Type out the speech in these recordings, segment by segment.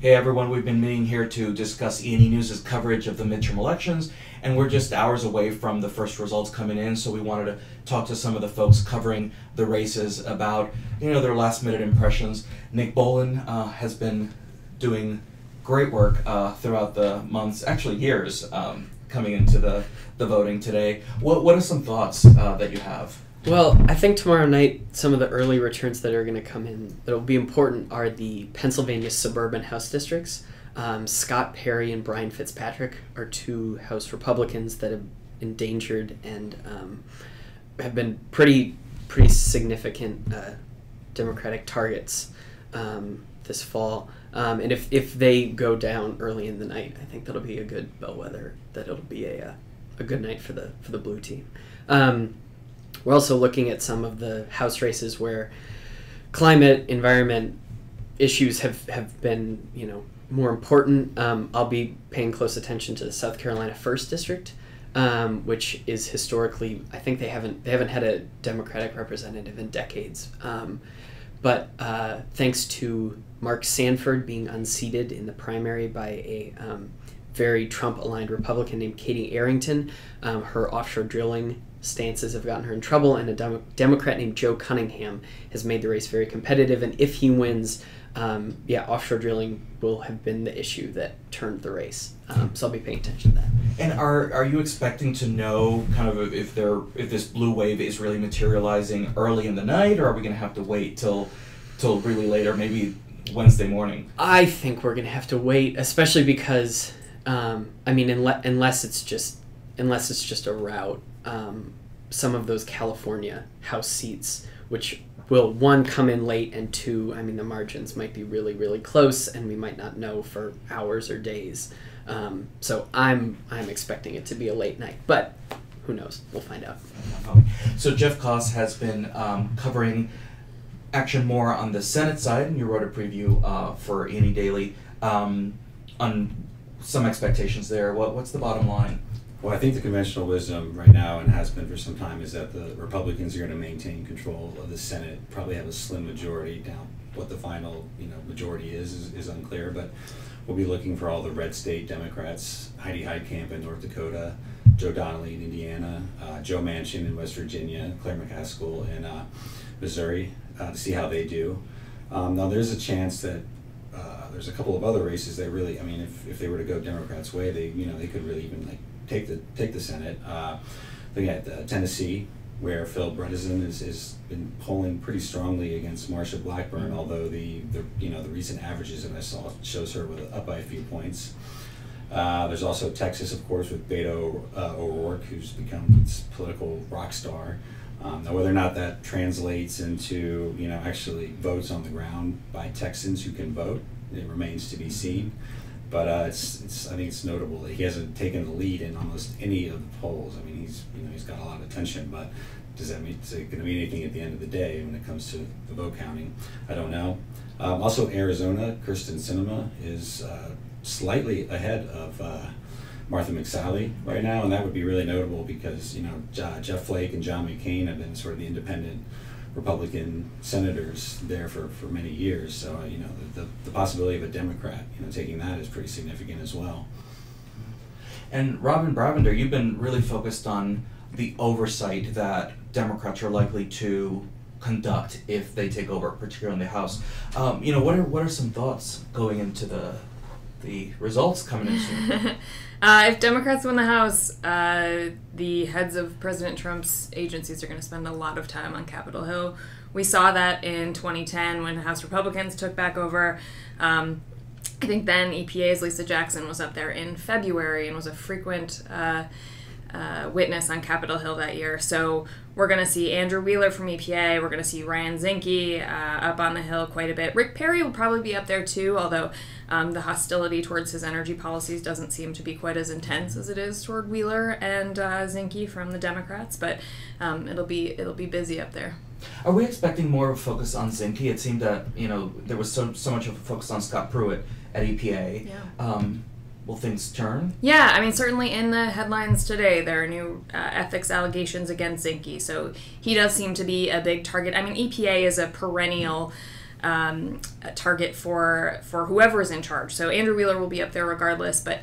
Hey everyone, we've been meeting here to discuss E&E News' coverage of the midterm elections, and we're just hours away from the first results coming in, so we wanted to talk to some of the folks covering the races about, their last-minute impressions. Nick Bowlin has been doing great work throughout the months, actually years, coming into the voting today. What are some thoughts that you have? Well, I think tomorrow night some of the early returns that are going to come in that will be important are the Pennsylvania suburban House districts. Scott Perry and Brian Fitzpatrick are two House Republicans that have endangered and have been pretty significant Democratic targets this fall. And if they go down early in the night, I think that'll be a good bellwether that it'll be a good night for the blue team. We're also looking at some of the House races where climate, environment issues have been, more important. I'll be paying close attention to the South Carolina 1st District, which is historically, I think they haven't had a Democratic representative in decades. But thanks to Mark Sanford being unseated in the primary by a very Trump-aligned Republican named Katie Arrington, her offshore drilling stances have gotten her in trouble, and a Democrat named Joe Cunningham has made the race very competitive. And if he wins, offshore drilling will have been the issue that turned the race. So I'll be paying attention to that. And are you expecting to know kind of if this blue wave is really materializing early in the night, or are we going to have to wait till really late, or maybe Wednesday morning? I think we're going to have to wait, especially because unless it's just a rout. Some of those California House seats, which will, one, come in late, and two, the margins might be really, really close, and we might not know for hours or days. So I'm expecting it to be a late night, but who knows? We'll find out. So Geof Koss has been covering action more on the Senate side, and you wrote a preview for E&E Daily on some expectations there. What's the bottom line? Well, I think the conventional wisdom right now, and has been for some time, is that the Republicans are going to maintain control of the Senate, probably have a slim majority. Now, what the final majority is unclear, but we'll be looking for all the red state Democrats, Heidi Heitkamp in North Dakota, Joe Donnelly in Indiana, Joe Manchin in West Virginia, Claire McCaskill in Missouri, to see how they do. Now, there's a chance that there's a couple of other races that really, if they were to go Democrats' way, they could really even take the Senate. Looking at Tennessee, where Phil Bredesen has been polling pretty strongly against Marsha Blackburn, although the recent averages that I saw shows her up by a few points. There's also Texas, of course, with Beto O'Rourke, who's become its political rock star. Now, whether or not that translates into actually votes on the ground by Texans who can vote, it remains to be seen. But I think it's notable that he hasn't taken the lead in almost any of the polls. He's got a lot of attention, but is it going to mean anything at the end of the day when it comes to the vote counting? I don't know. Also, Arizona, Kyrsten Sinema is slightly ahead of Martha McSally right now, and that would be really notable because Jeff Flake and John McCain have been sort of the independent Republican senators there for many years, so the possibility of a Democrat taking that is pretty significant as well. And Robin Bravender, you've been really focused on the oversight that Democrats are likely to conduct if they take over, particularly in the House. What are some thoughts going into the results coming in soon? If Democrats win the House, the heads of President Trump's agencies are going to spend a lot of time on Capitol Hill. We saw that in 2010 when House Republicans took back over. I think then EPA's Lisa Jackson was up there in February and was a frequent witness on Capitol Hill that year. So we're going to see Andrew Wheeler from EPA. We're going to see Ryan Zinke up on the Hill quite a bit. Rick Perry will probably be up there too, although the hostility towards his energy policies doesn't seem to be quite as intense as it is toward Wheeler and Zinke from the Democrats. But it'll be busy up there. Are we expecting more of a focus on Zinke? It seemed that there was so much of a focus on Scott Pruitt at EPA. Yeah. Will things turn? Yeah, certainly in the headlines today, there are new ethics allegations against Zinke, so he does seem to be a big target. EPA is a perennial a target for whoever is in charge. So Andrew Wheeler will be up there regardless, but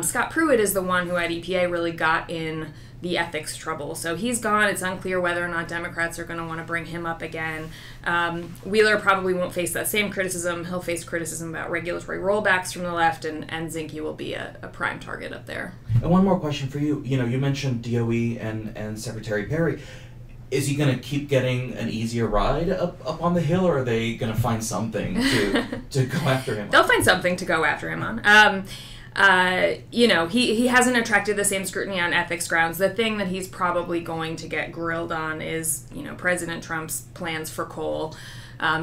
Scott Pruitt is the one who at EPA really got in the ethics trouble. So he's gone. It's unclear whether or not Democrats are going to want to bring him up again. Wheeler probably won't face that same criticism. He'll face criticism about regulatory rollbacks from the left, and Zinke will be a prime target up there. And one more question for you. You know, you mentioned DOE and Secretary Perry. Is he going to keep getting an easier ride up on the Hill, or are they going to find something to go after him on? They'll find something to go after him on. You know, he hasn't attracted the same scrutiny on ethics grounds. The thing that he's probably going to get grilled on is, you know, President Trump's plans for coal.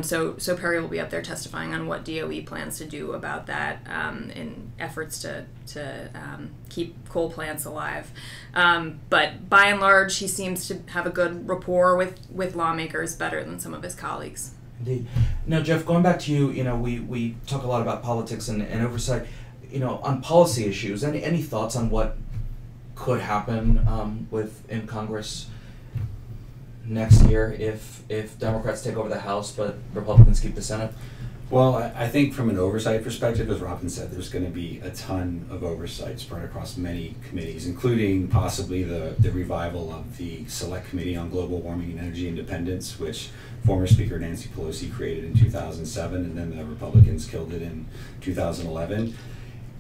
So Perry will be up there testifying on what DOE plans to do about that in efforts to keep coal plants alive. But by and large, he seems to have a good rapport with lawmakers, better than some of his colleagues. Indeed. Now, Geof, going back to you, you know, we talk a lot about politics and oversight. You know, on policy issues, any thoughts on what could happen in Congress next year if Democrats take over the House but Republicans keep the Senate? Well, I think from an oversight perspective, as Robin said, there's going to be a ton of oversight spread across many committees, including possibly the revival of the Select Committee on Global Warming and Energy Independence, which former Speaker Nancy Pelosi created in 2007, and then the Republicans killed it in 2011.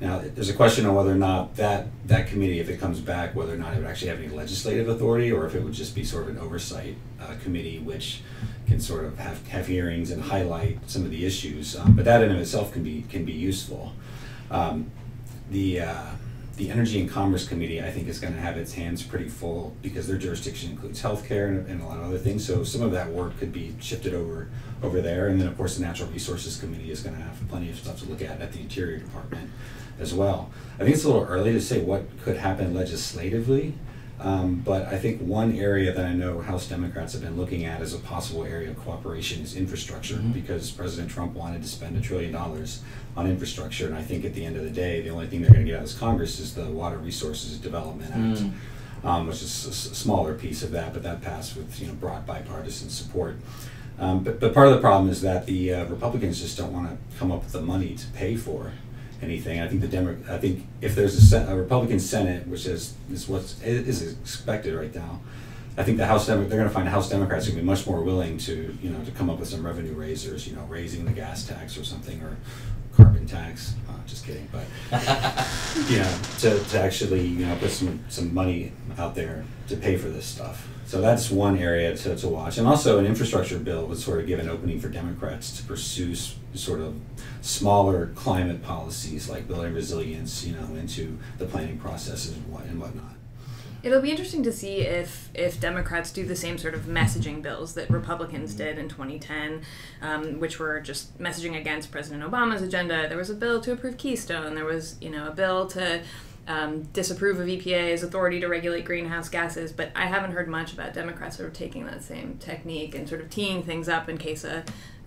Now, there's a question on whether or not that committee, if it comes back, whether or not it would actually have any legislative authority, or if it would just be sort of an oversight committee which can sort of have hearings and highlight some of the issues. But that in of itself can be useful. The Energy and Commerce Committee, I think, is going to have its hands pretty full because their jurisdiction includes healthcare and a lot of other things. So some of that work could be shifted over there. And then, of course, the Natural Resources Committee is going to have plenty of stuff to look at the Interior Department as well. I think it's a little early to say what could happen legislatively, but I think one area that I know House Democrats have been looking at as a possible area of cooperation is infrastructure, because President Trump wanted to spend $1 trillion on infrastructure, and I think at the end of the day, the only thing they're going to get out of this Congress is the Water Resources Development Act, which is a smaller piece of that, but that passed with broad bipartisan support. But part of the problem is that the Republicans just don't want to come up with the money to pay for anything. I think if there's a Republican Senate, which is what is expected right now, I think they're going to find House Democrats are going to be much more willing to to come up with some revenue raisers, raising the gas tax or something, or carbon tax. Just kidding, but to actually put some money out there to pay for this stuff. So that's one area to watch. And also an infrastructure bill would sort of give an opening for Democrats to pursue sort of smaller climate policies like building resilience, into the planning processes and whatnot. It'll be interesting to see if Democrats do the same sort of messaging bills that Republicans did in 2010, which were just messaging against President Obama's agenda. There was a bill to approve Keystone. There was, a bill to disapprove of EPA's authority to regulate greenhouse gases, but I haven't heard much about Democrats sort of taking that same technique and sort of teeing things up in case a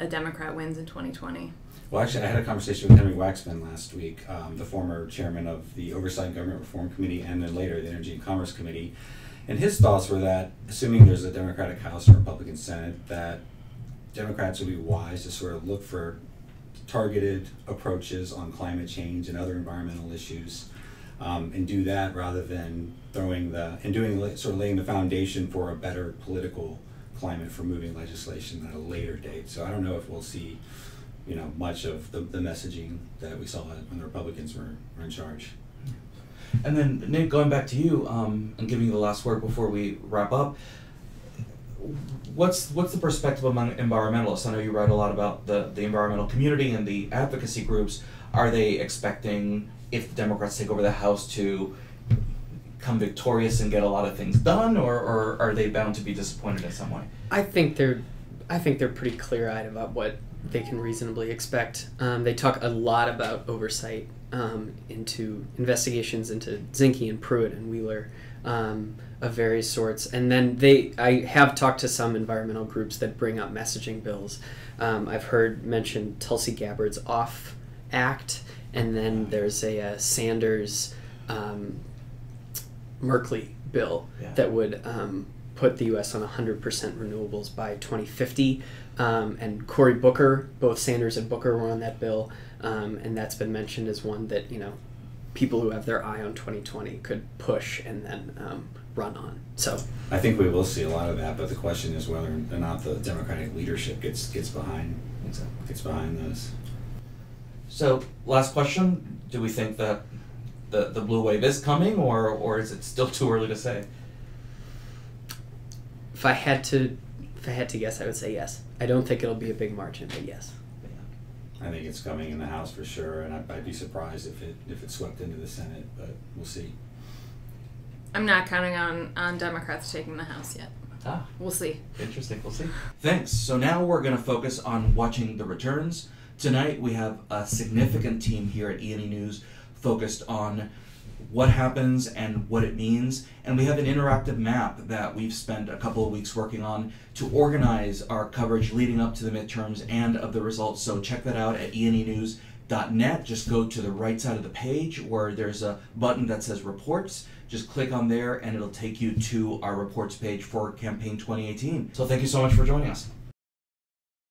Democrat wins in 2020. Well, actually, I had a conversation with Henry Waxman last week, the former chairman of the Oversight and Government Reform Committee, and then later the Energy and Commerce Committee. And his thoughts were that, assuming there's a Democratic House and Republican Senate, that Democrats would be wise to sort of look for targeted approaches on climate change and other environmental issues, and do that rather than laying the foundation for a better political climate for moving legislation at a later date. So I don't know if we'll see much of the messaging that we saw when the Republicans were in charge. And then, Nick, going back to you and giving you the last word before we wrap up, what's the perspective among environmentalists? I know you write a lot about the environmental community and the advocacy groups. Are they expecting, if the Democrats take over the House, to come victorious and get a lot of things done, or are they bound to be disappointed in some way? I think they're pretty clear-eyed about what they can reasonably expect. They talk a lot about oversight into investigations into Zinke and Pruitt and Wheeler of various sorts. And then I have talked to some environmental groups that bring up messaging bills. I've heard mentioned Tulsi Gabbard's OFF Act, and then there's a Sanders Merkley bill that would put the U.S. on 100% renewables by 2050. And Cory Booker, both Sanders and Booker were on that bill, and that's been mentioned as one that, you know, people who have their eye on 2020 could push and then run on. So I think we will see a lot of that, but the question is whether or not the Democratic leadership gets behind those. So, last question: do we think that the blue wave is coming, or is it still too early to say? If I had to guess, I would say yes. I don't think it'll be a big margin, but yes. I think it's coming in the House for sure, and I'd be surprised if it swept into the Senate, but we'll see. I'm not counting on Democrats taking the House yet. We'll see. Interesting, we'll see. Thanks. So now we're going to focus on watching the returns. Tonight we have a significant team here at E&E News focused on what happens and what it means, and we have an interactive map that we've spent a couple of weeks working on to organize our coverage leading up to the midterms and of the results. So check that out at enenews.net. Just go to the right side of the page where there's a button that says reports. Just click on there and it'll take you to our reports page for campaign 2018. So thank you so much for joining us.